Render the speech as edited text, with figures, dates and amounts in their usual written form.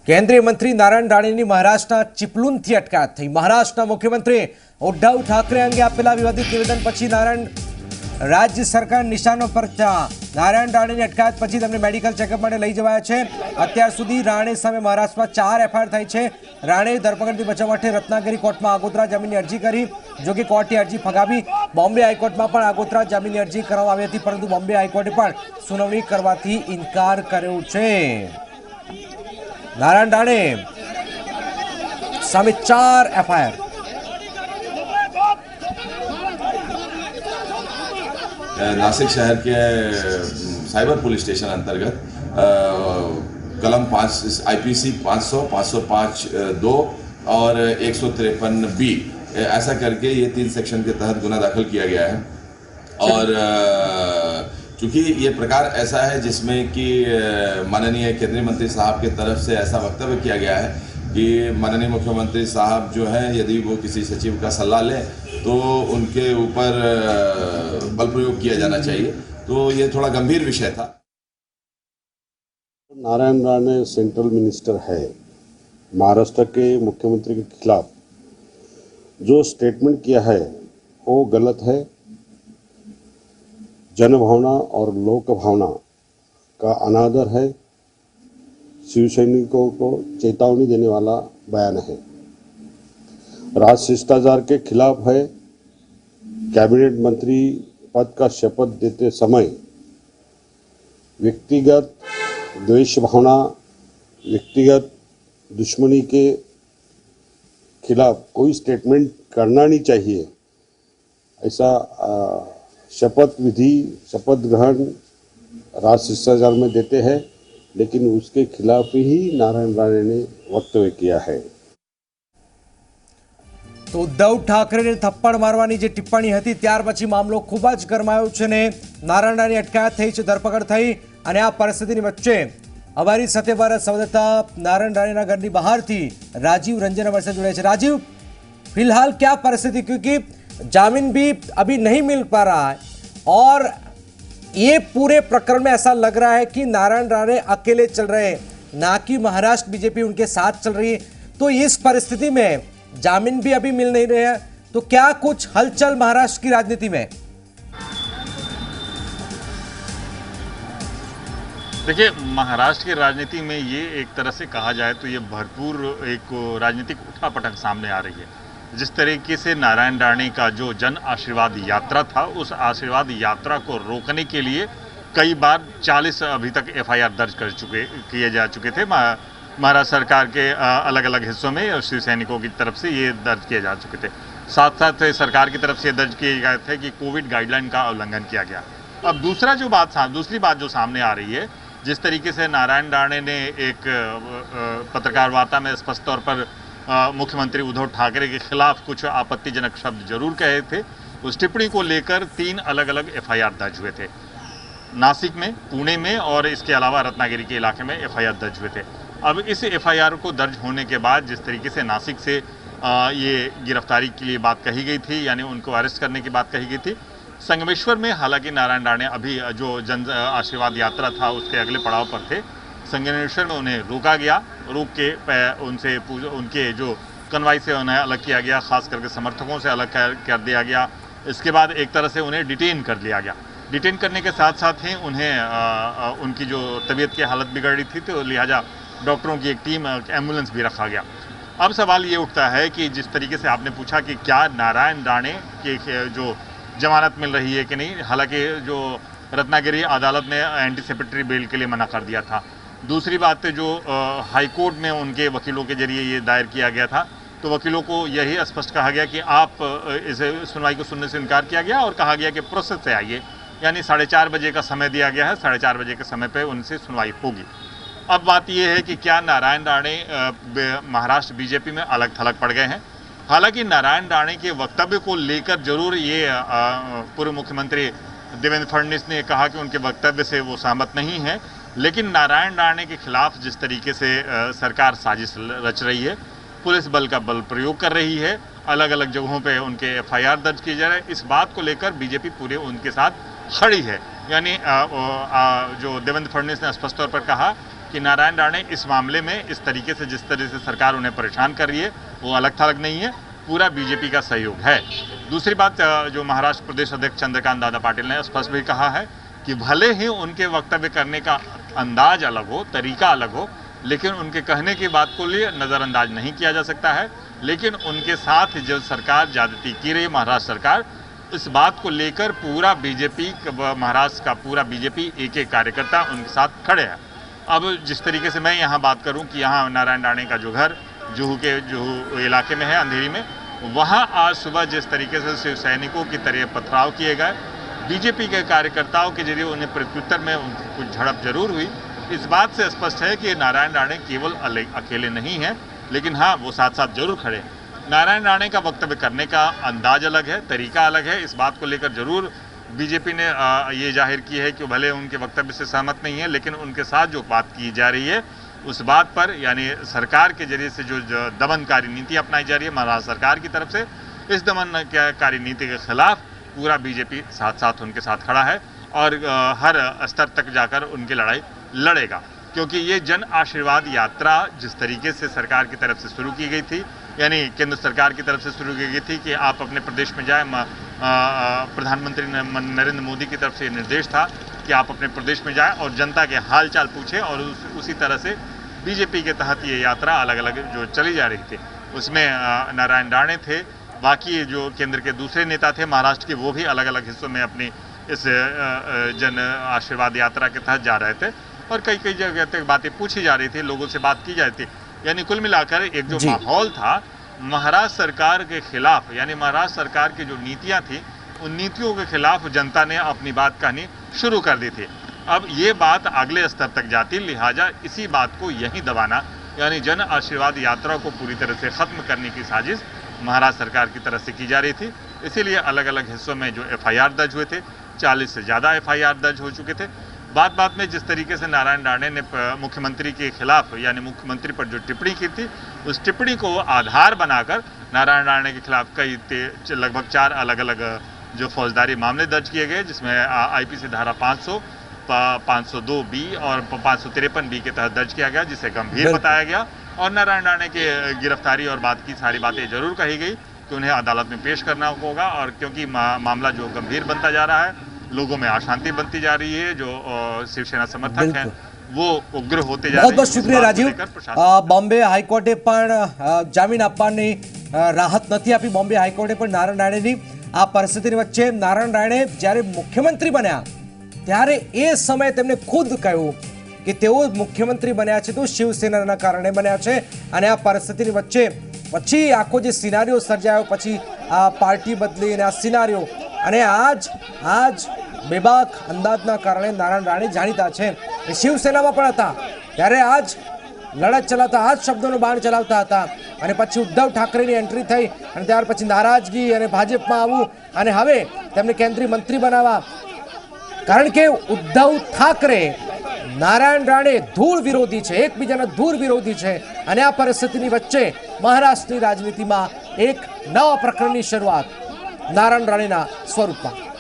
કેન્દ્રીય મંત્રી નારાયણ રાણેની મહારાષ્ટ્રના ચિપલુનથી અટકાયત થઈ। મહારાષ્ટ્રના મુખ્યમંત્રી ઉદ્ધવ ઠાકરે અંગે આપેલા વિવાદિત નિવેદન પછી રાજ્ય સરકાર નિશાનો પર નારાયણ રાણેની અટકાયત પછી તેમને મેડિકલ ચેકઅપ માટે લઈ જવાયા છે। અત્યાર સુધી રાણે સામે મહારાષ્ટ્રમાં 4 એફઆઈઆર થઈ છે। રાણે ધરપકડથી બચવા માટે રત્નાગિરી કોર્ટમાં આગોતરા જામીનની અરજી કરી, જો કે કોર્ટે અરજી ફગાવી। બોમ્બે હાઈકોર્ટમાં પણ આગોતરા જામીનની અરજી કરવામાં આવી હતી, પરંતુ બોમ્બે હાઈકોર્ટે પણ સુનાવણી કરવાથી ઇનકાર કર્યો છે। नारायण राणे सामे 4 एफआईआर। नासिक शहर के साइबर पुलिस स्टेशन अंतर्गत कलम 5 आईपीसी 500, 505 2 और 153 बी ऐसा करके ये 3 सेक्शन के तहत गुना दाखिल किया गया है। और चूँकि ये प्रकार ऐसा है जिसमें कि माननीय केंद्रीय मंत्री साहब की तरफ से ऐसा वक्तव्य किया गया है कि माननीय मुख्यमंत्री साहब जो हैं यदि वो किसी सचिव का सलाह लें तो उनके ऊपर बल प्रयोग किया जाना चाहिए। तो ये थोड़ा गंभीर विषय था। नारायण राणे सेंट्रल मिनिस्टर है। महाराष्ट्र के मुख्यमंत्री के खिलाफ जो स्टेटमेंट किया है वो गलत है। जनभावना और लोक भावना का अनादर है। शिव सैनिकों को चेतावनी देने वाला बयान है। राज शिष्टाचार के खिलाफ है। कैबिनेट मंत्री पद का शपथ देते समय व्यक्तिगत द्वेष भावना, व्यक्तिगत दुश्मनी के खिलाफ कोई स्टेटमेंट करना नहीं चाहिए। ऐसा शपथ विधि, शपथ ग्रहण राज शिष्टाचार में देते हैं, लेकिन उसके खिलाफ ही नारायण राणे ने वक्तव्य किया है। तो उद्धव ठाकरेને થપ્પડ મારવાની જે ટિપ્પણી હતી ત્યાર પછી મામલો ખૂબ જ ગરમાયો છે ને નારાયણ રાણેની અટકાયત થઈ છે, ધરપકડ થઈ। અને આ પરિસ્થિતિની વચ્ચે અમારી સાથે અમારા સંવાદદાતા નારાયણ રાણેના ઘરની બહારથી રાજીવ રંજન અમારી સાથે જોડાયા છે। રાજીવ, फिलहाल क्या परिस्थिति, क्योंकि जामीन भी अभी नहीं मिल पा रहा है और ये पूरे प्रकरण में ऐसा लग रहा है कि नारायण राणे अकेले चल रहे हैं, ना कि महाराष्ट्र बीजेपी उनके साथ चल रही है। तो इस परिस्थिति में जामीन भी अभी मिल नहीं रहे हैं, तो क्या कुछ हलचल महाराष्ट्र की राजनीति में? देखिए, महाराष्ट्र की राजनीति में ये एक तरह से कहा जाए तो ये भरपूर एक राजनीतिक उठापटक सामने आ रही है। जिस तरीके से नारायण राणे का जो जन आशीर्वाद यात्रा था, उस आशीर्वाद यात्रा को रोकने के लिए कई बार 40 अभी तक एफआईआर दर्ज किए जा चुके थे। महाराष्ट्र सरकार के अलग अलग हिस्सों में शिव सैनिकों की तरफ से ये दर्ज किए जा चुके थे। साथ साथ सरकार की तरफ से दर्ज किए गए थे कि कोविड गाइडलाइन का उल्लंघन किया गया। अब दूसरी बात जो सामने आ रही है, जिस तरीके से नारायण राणे ने एक पत्रकार वार्ता में स्पष्ट तौर पर मुख्यमंत्री उद्धव ठाकरे के खिलाफ कुछ आपत्तिजनक शब्द जरूर कहे थे, उस टिप्पणी को लेकर 3 अलग अलग एफआईआर दर्ज हुए थे। नासिक में, पुणे में और इसके अलावा रत्नागिरी के इलाके में एफआईआर दर्ज हुए थे। अब इस एफआईआर को दर्ज होने के बाद जिस तरीके से नासिक से ये गिरफ्तारी के लिए बात कही गई थी, यानी उनको अरेस्ट करने की बात कही गई थी। संगमेश्वर में हालांकि नारायण राणे अभी जो जन आशीर्वाद यात्रा था उसके अगले पड़ाव पर थे। संगमेश्वर में उन्हें रोका गया, रोक के उनके जो कन्वाई से उन्हें अलग किया गया, खास करके समर्थकों से अलग कर दिया गया। इसके बाद एक तरह से उन्हें डिटेन कर लिया गया। डिटेन करने के साथ साथ ही उन्हें उनकी जो तबीयत की हालत बिगड़ रही थी, तो लिहाजा डॉक्टरों की एक टीम, एम्बुलेंस भी रखा गया। अब सवाल ये उठता है कि जिस तरीके से आपने पूछा कि क्या नारायण राणे की जो जमानत मिल रही है कि नहीं, हालांकि जो रत्नागिरी अदालत ने एंटीसिपेटरी बेल के लिए मना कर दिया था। दूसरी बात जो हाईकोर्ट में उनके वकीलों के जरिए ये दायर किया गया था, तो वकीलों को यही स्पष्ट कहा गया कि आप इस सुनवाई को सुनने से इनकार किया गया और कहा गया कि प्रोसेस से आइए, यानी 4:30 बजे का समय दिया गया है। 4:30 बजे के समय पर उनसे सुनवाई होगी। अब बात यह है कि क्या नारायण राणे महाराष्ट्र बीजेपी में अलग थलग पड़ गए हैं। हालांकि नारायण राणे के वक्तव्य को लेकर जरूर ये पूर्व मुख्यमंत्री देवेंद्र फडणवीस ने कहा कि उनके वक्तव्य से वो सहमत नहीं है, लेकिन नारायण राणे के खिलाफ जिस तरीके से सरकार साजिश रच रही है, पुलिस बल का बल प्रयोग कर रही है, अलग अलग जगहों पे उनके एफआईआर दर्ज किए जा रहे हैं, इस बात को लेकर बीजेपी पूरे उनके साथ खड़ी है। यानी जो देवेंद्र फडणवीस ने स्पष्ट तौर पर कहा कि नारायण राणे इस मामले में इस तरीके से, जिस तरह से सरकार उन्हें परेशान कर रही है, वो अलग थलग नहीं है, पूरा बीजेपी का सहयोग है। दूसरी बात, जो महाराष्ट्र प्रदेश अध्यक्ष चंद्रकांत दादा पाटिल ने स्पष्ट भी कहा है कि भले ही उनके वक्तव्य करने का अंदाज अलग हो, तरीका अलग हो, लेकिन उनके कहने की बात को लिए नज़रअंदाज नहीं किया जा सकता है। लेकिन उनके साथ जो सरकार ज्यादती की रही है, महाराष्ट्र सरकार, इस बात को लेकर पूरा बीजेपी, महाराष्ट्र का पूरा बीजेपी, एक एक कार्यकर्ता उनके साथ खड़े हैं। अब जिस तरीके से मैं यहाँ बात करूँ कि यहाँ नारायण राणे का जो घर जुहू इलाके में है, अंधेरी में, वहाँ आज सुबह जिस तरीके से शिव सैनिकों की तरह पथराव किए गए, बीजेपी के कार्यकर्ताओं के जरिए उन्हें प्रत्युत्तर में कुछ झड़प जरूर हुई। इस बात से स्पष्ट है कि नारायण राणे केवल अकेले नहीं हैं, लेकिन हाँ, वो साथ साथ जरूर खड़े हैं। नारायण राणे का वक्तव्य करने का अंदाज अलग है, तरीका अलग है। इस बात को लेकर जरूर बीजेपी ने ये जाहिर की है कि भले उनके वक्तव्य से सहमत नहीं है, लेकिन उनके साथ जो बात की जा रही है उस बात पर, यानी सरकार के जरिए से जो दमनकारी नीति अपनाई जा रही है महाराष्ट्र सरकार की तरफ से, इस दमनकारी नीति के खिलाफ पूरा बीजेपी साथ साथ उनके साथ खड़ा है और हर स्तर तक जाकर उनकी लड़ाई लड़ेगा। क्योंकि ये जन आशीर्वाद यात्रा जिस तरीके से सरकार की तरफ से शुरू की गई थी, यानी केंद्र सरकार की तरफ से शुरू की गई थी कि आप अपने प्रदेश में जाएं, प्रधानमंत्री नरेंद्र मोदी की तरफ से निर्देश था कि आप अपने प्रदेश में जाएं और जनता के हाल चाल पूछें, और उसी तरह से बीजेपी के तहत ये यात्रा अलग अलग जो चली जा रही थी, उसमें नारायण राणे थे, बाकी जो केंद्र के दूसरे नेता थे महाराष्ट्र के, वो भी अलग अलग हिस्सों में अपनी इस जन आशीर्वाद यात्रा के तहत जा रहे थे और कई कई जगह तक बातें पूछी जा रही थी, लोगों से बात की जा रही थी। यानी कुल मिलाकर एक जो माहौल था महाराष्ट्र सरकार के खिलाफ, यानी महाराष्ट्र सरकार की जो नीतियां थी, उन नीतियों के खिलाफ जनता ने अपनी बात कहनी शुरू कर दी थी। अब ये बात अगले स्तर तक जाती, लिहाजा इसी बात को यहीं दबाना, यानी जन आशीर्वाद यात्रा को पूरी तरह से खत्म करने की साजिश महाराष्ट्र सरकार की तरफ से की जा रही थी। इसीलिए अलग अलग हिस्सों में जो FIR दर्ज हुए थे, 40 से ज़्यादा FIR दर्ज हो चुके थे। बात बात में जिस तरीके से नारायण राणे ने मुख्यमंत्री के खिलाफ, यानी मुख्यमंत्री पर जो टिप्पणी की थी, उस टिप्पणी को आधार बनाकर नारायण राणे के खिलाफ कई लगभग 4 अलग अलग जो फौजदारी मामले दर्ज किए गए, जिसमें IPC धारा 500, 502B और 553B के तहत दर्ज किया गया, जिसे गंभीर बताया गया। और नारायण राणे के गिरफ्तारी और बात की सारी बातें जरूर कही गई कि उन्हें अदालत में पेश करना होगा, और क्योंकि मामला जो गंभीर बनता जा रहा है, लोगों में अशांति बनती जा रही है, जो शिवसेना समर्थक हैं वो उग्र होते जा रहे हैं। बहुत शुक्रिया राजीव। બોમ્બે હાઈકોર્ટે પણ જામીન આપવાની રાહત નથી આપી। બોમ્બે હાઈકોર્ટે પણ નારાયણ રાણેની આ પરિસ્થિતિની વચ્ચે નારાયણ રાણે જ્યારે મુખ્યમંત્રી બન્યા ત્યારે એ સમયે તેમણે ખુદ કહ્યું કે તેઓ મુખ્યમંત્રી બન્યા છે તો શિવસેનાના કારણે બન્યા છે, અને આ પરિસ્થિતિની વચ્ચે પછી આખો જે સિનારીઓ સર્જાયો, પછી આ પાર્ટી બદલી અને આ સિનારીઓ, અને આજ બેબાક અંદાજના કારણે નારાયણ રાણે જાણીતા છે। શિવસેનામાં પણ હતા ત્યારે આજ લડત ચલાવતા, આજ શબ્દોનો બાણ ચલાવતા હતા, અને પછી ઉદ્ધવ ઠાકરેની એન્ટ્રી થઈ અને ત્યાર પછી નારાજગી અને ભાજપમાં આવવું અને હવે તેમને કેન્દ્રીય મંત્રી બનાવવા, કારણ કે ઉદ્ધવ ઠાકરે નારાયણ રાણે ધૂળ વિરોધી છે, એકબીજાના ધૂળ વિરોધી છે, અને આ પરિસ્થિતિની વચ્ચે મહારાષ્ટ્રની રાજનીતિમાં એક નવા પ્રકરણની શરૂઆત નારાયણ રાણેના સ્વરૂપમાં।